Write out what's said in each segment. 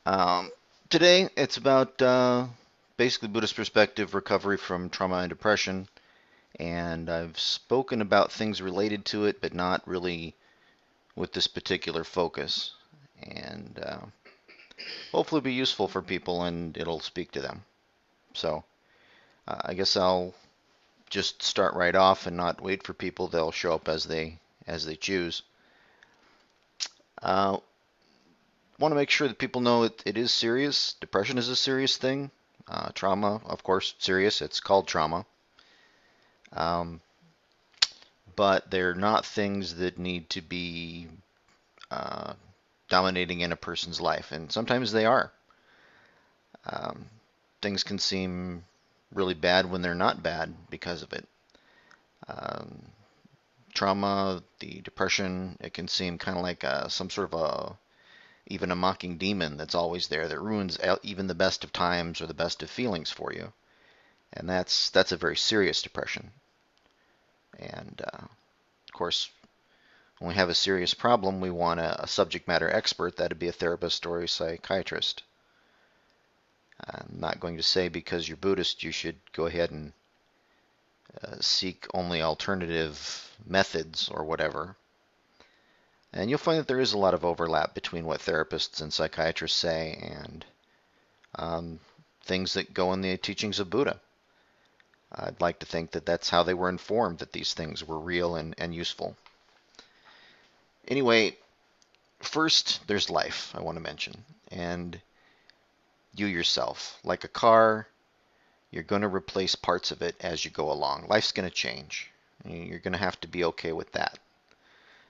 Um, Today, it's about basically Buddhist perspective, recovery from trauma and depression, and I've spoken about things related to it, but not really with this particular focus. And hopefully, be useful for people, and it'll speak to them. So, I guess I'll just start right off and not wait for people. They'll show up as they choose. Uh, Want to make sure that people know it is serious. Depression is a serious thing. Trauma, of course, serious. It's called trauma. Um, but they're not things that need to be uh, dominating in a person's life. And sometimes they are. Um, Things can seem really bad when they're not bad because of it. Um, Trauma, the depression, it can seem kind of like some sort of even a mocking demon that's always there that ruins even the best of times or the best of feelings for you. And that's a very serious depression. And of course, when we have a serious problem, we want a subject matter expert. That'd be a therapist or a psychiatrist. I'm not going to say because you're Buddhist you should go ahead and seek only alternative methods or whatever. And you'll find that there is a lot of overlap between what therapists and psychiatrists say and um, things that go in the teachings of Buddha. I'd like to think that that's how they were informed that these things were real and useful. Anyway, first, there's life, I want to mention. And you yourself. Like a car, you're going to replace parts of it as you go along. Life's going to change. You're going to have to be okay with that.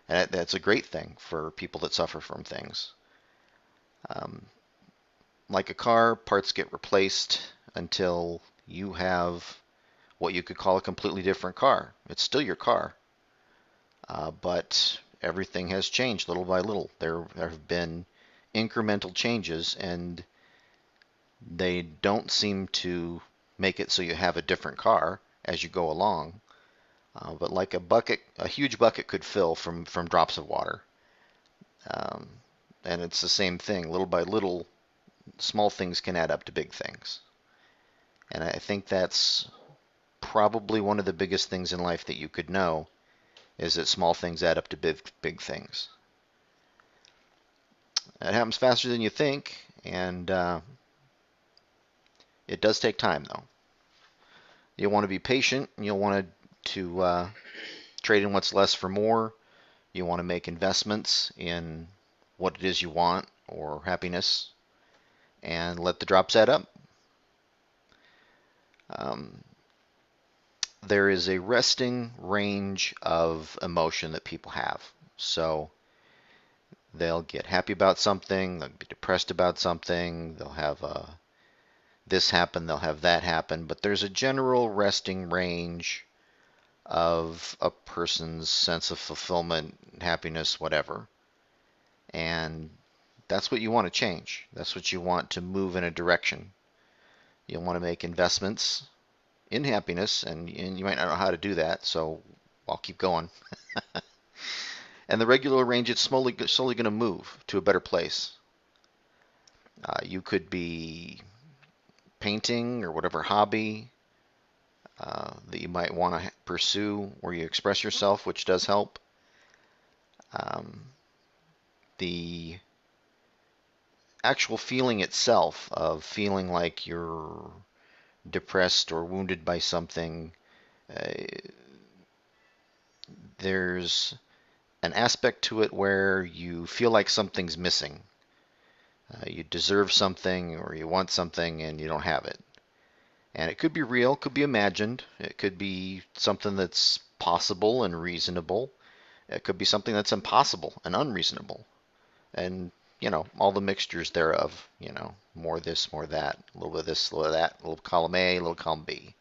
And that's a great thing for people that suffer from things. Um, like a car, parts get replaced until you have what you could call a completely different car. It's still your car, but everything has changed little by little. There have been incremental changes, and they don't seem to make it so you have a different car as you go along. But like a bucket, a huge bucket could fill from drops of water. Um, and it's the same thing. Little by little, small things can add up to big things. And I think that's probably one of the biggest things in life that you could know is that small things add up to big things. It happens faster than you think, and it does take time, though. You'll want to be patient, and you'll want to trade in what's less for more. You want to make investments in what it is you want or happiness and let the drops add up. Um, there is a resting range of emotion that people have. So they'll get happy about something, they'll be depressed about something, they'll have this happen, they'll have that happen, but there's a general resting range of a person's sense of fulfillment, happiness, whatever. And that's what you want to change. That's what you want to move in a direction. You want to make investments in happiness, and you might not know how to do that, so I'll keep going. And the regular range, it's slowly going to move to a better place. You could be painting or whatever hobby that you might want to pursue where you express yourself, which does help. Um, the actual feeling itself of feeling like you're depressed or wounded by something, uh, there's an aspect to it where you feel like something's missing. You deserve something or you want something and you don't have it. And it could be real, could be imagined, it could be something that's possible and reasonable. It could be something that's impossible and unreasonable. And, all the mixtures thereof, more this, more that, a little bit of this, a little of that, a little column A, a little column B.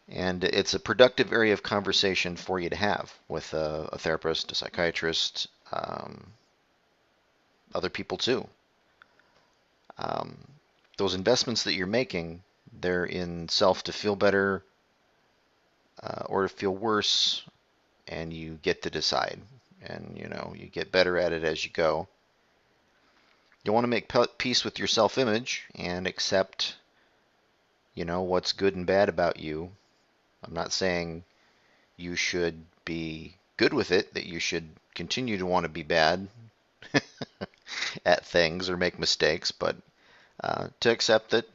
And it's a productive area of conversation for you to have with a therapist, a psychiatrist, other people too. Um, those investments that you're making, they're in self to feel better or to feel worse, and you get to decide. And you get better at it as you go. You want to make peace with your self-image and accept, what's good and bad about you. I'm not saying you should be good with it, that you should continue to want to be bad at things or make mistakes, but to accept that,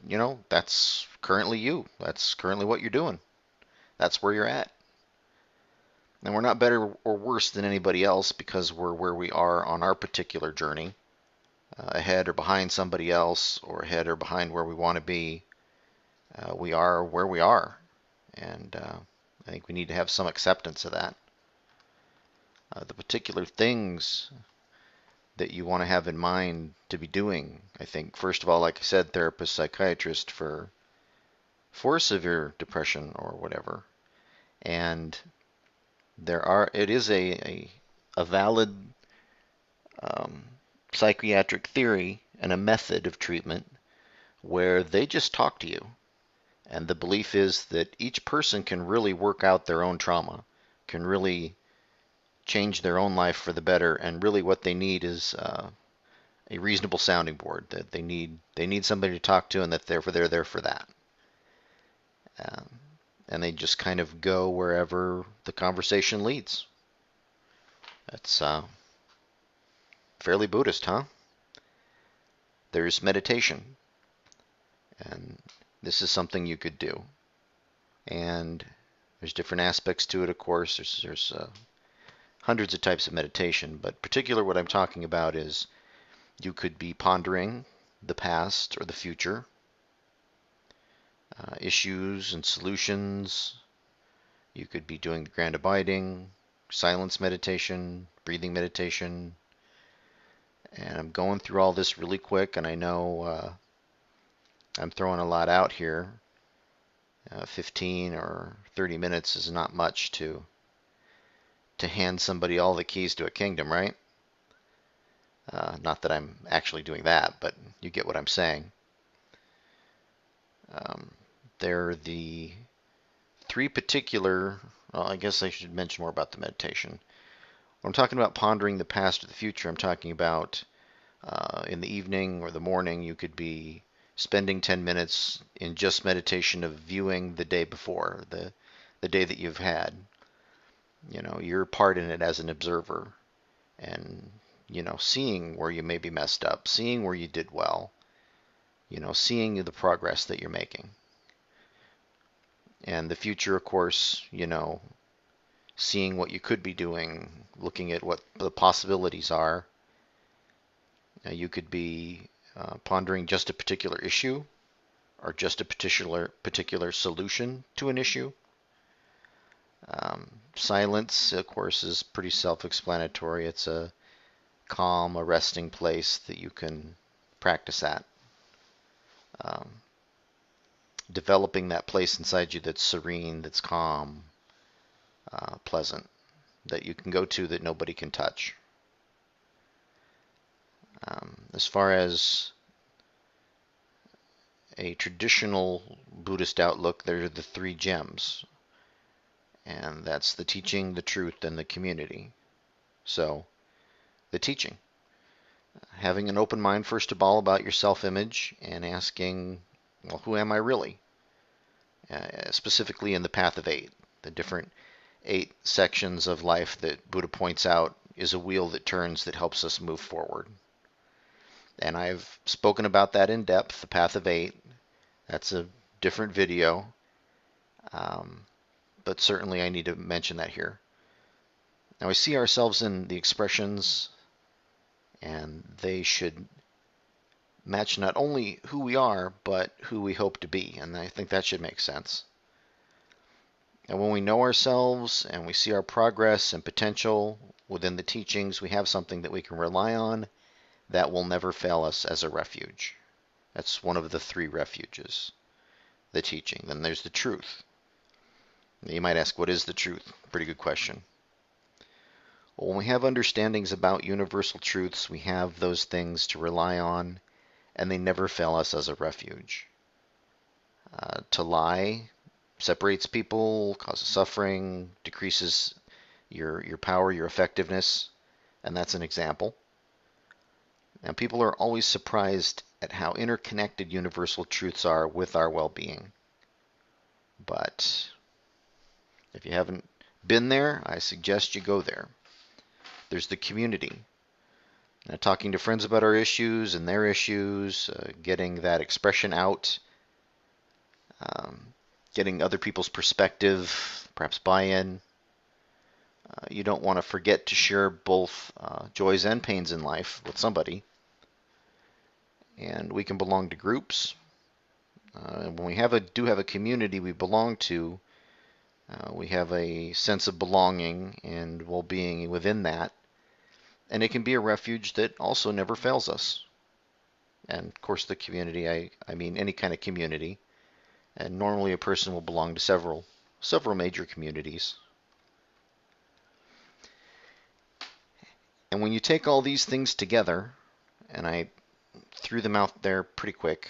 that's currently you. That's currently what you're doing. That's where you're at. And we're not better or worse than anybody else because we're where we are on our particular journey, ahead or behind somebody else, or ahead or behind where we want to be. We are where we are. And I think we need to have some acceptance of that. The particular things that you want to have in mind to be doing, I think, first of all, like I said, therapist, psychiatrist for severe depression or whatever. And it is a valid um, psychiatric theory and a method of treatment where they just talk to you. And the belief is that each person can really work out their own trauma, can really change their own life for the better, and really what they need is a reasonable sounding board. That they need somebody to talk to, and that they're there for that. Um, and they just kind of go wherever the conversation leads. That's fairly Buddhist, huh? There's meditation, and this is something you could do. And there's different aspects to it, of course. There's hundreds of types of meditation, but particular what I'm talking about is you could be pondering the past or the future, issues and solutions. You could be doing the grand abiding, silence meditation, breathing meditation. And I'm going through all this really quick, and I know I'm throwing a lot out here. 15 or 30 minutes is not much to hand somebody all the keys to a kingdom, right? Not that I'm actually doing that, but you get what I'm saying. There are the three particular, well, I guess I should mention more about the meditation. When I'm talking about pondering the past or the future, I'm talking about in the evening or the morning, you could be spending 10 minutes in just meditation of viewing the day before, the day that you've had. Your part in it as an observer, and seeing where you maybe messed up, seeing where you did well, seeing the progress that you're making. And the future, of course, seeing what you could be doing, looking at what the possibilities are. You could be pondering just a particular issue or just a particular solution to an issue. Silence, of course, is pretty self-explanatory. It's a calm, a resting place that you can practice at. Developing that place inside you that's serene, that's calm, pleasant, that you can go to that nobody can touch. As far as a traditional Buddhist outlook, there are the three gems, and that's the teaching, the truth, and the community. So, the teaching. Having an open mind, first of all, about your self-image and asking, well, who am I really? Specifically in the Path of Eight, the different 8 sections of life that Buddha points out is a wheel that turns that helps us move forward. And I've spoken about that in depth, the Path of Eight. That's a different video, but certainly I need to mention that here. Now we see ourselves in the expressions, and they should match not only who we are, but who we hope to be, and I think that should make sense. And when we know ourselves and we see our progress and potential within the teachings, we have something that we can rely on that will never fail us as a refuge. That's one of the 3 refuges, the teaching. Then there's the truth. You might ask, what is the truth? Pretty good question. Well, when we have understandings about universal truths, we have those things to rely on, and they never fail us as a refuge. To lie separates people, causes suffering, decreases your power, your effectiveness, and that's an example. And people are always surprised at how interconnected universal truths are with our well-being. But if you haven't been there, I suggest you go there. There's the community. Now, talking to friends about our issues and their issues, getting that expression out, um, getting other people's perspective, perhaps buy-in. You don't want to forget to share both joys and pains in life with somebody. And we can belong to groups. When we do have a community we belong to, we have a sense of belonging and well-being within that. And it can be a refuge that also never fails us. And of course, the community, I mean any kind of community. And normally a person will belong to several major communities. And when you take all these things together, and I threw them out there pretty quick,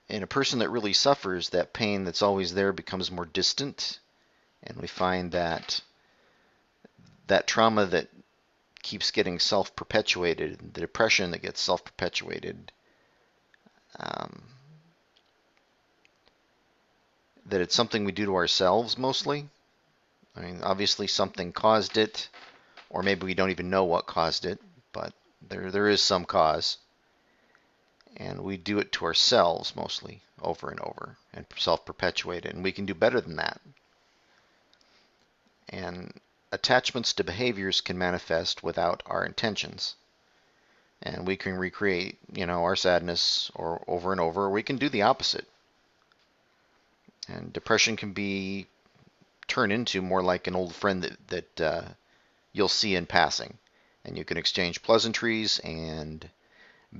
in a person that really suffers, that pain that's always there becomes more distant, and we find that that trauma that keeps getting self-perpetuated, the depression that gets self-perpetuated, that it's something we do to ourselves mostly. I mean, obviously something caused it, or maybe we don't even know what caused it, but there is some cause. And we do it to ourselves mostly, over and over, and self-perpetuate it. And we can do better than that. And attachments to behaviors can manifest without our intentions. And we can recreate, our sadness or over and over, or we can do the opposite. And depression can be turned into more like an old friend that you'll see in passing. And you can exchange pleasantries and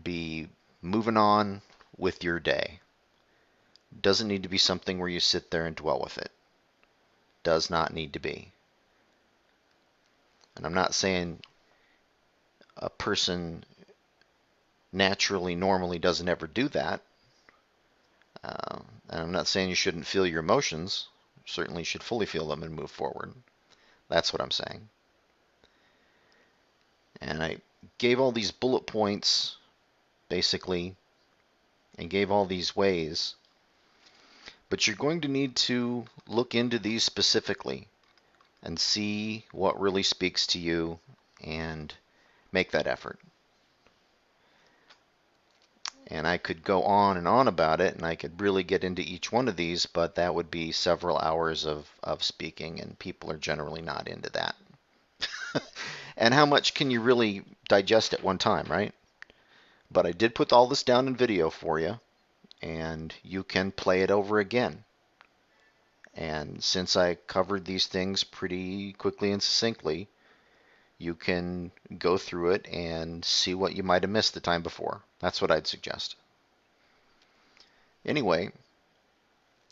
be moving on with your day. Doesn't need to be something where you sit there and dwell with it. Does not need to be. And I'm not saying a person naturally, normally doesn't ever do that. And I'm not saying you shouldn't feel your emotions. Certainly you should fully feel them and move forward. That's what I'm saying. And I gave all these bullet points, basically, and gave all these ways. But you're going to need to look into these specifically and see what really speaks to you and make that effort. And I could go on and on about it, and I could really get into each one of these, but that would be several hours of speaking, and people are generally not into that. And how much can you really digest at one time, right? But I did put all this down in video for you, and you can play it over again. And since I covered these things pretty quickly and succinctly, you can go through it and see what you might have missed the time before. That's what I'd suggest. Anyway,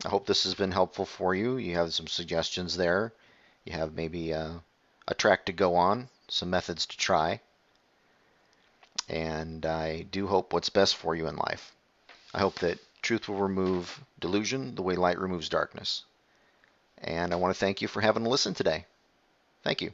I hope this has been helpful for you. You have some suggestions there. You have maybe a track to go on, some methods to try. And I do hope what's best for you in life. I hope that truth will remove delusion the way light removes darkness. And I want to thank you for having listened today. Thank you.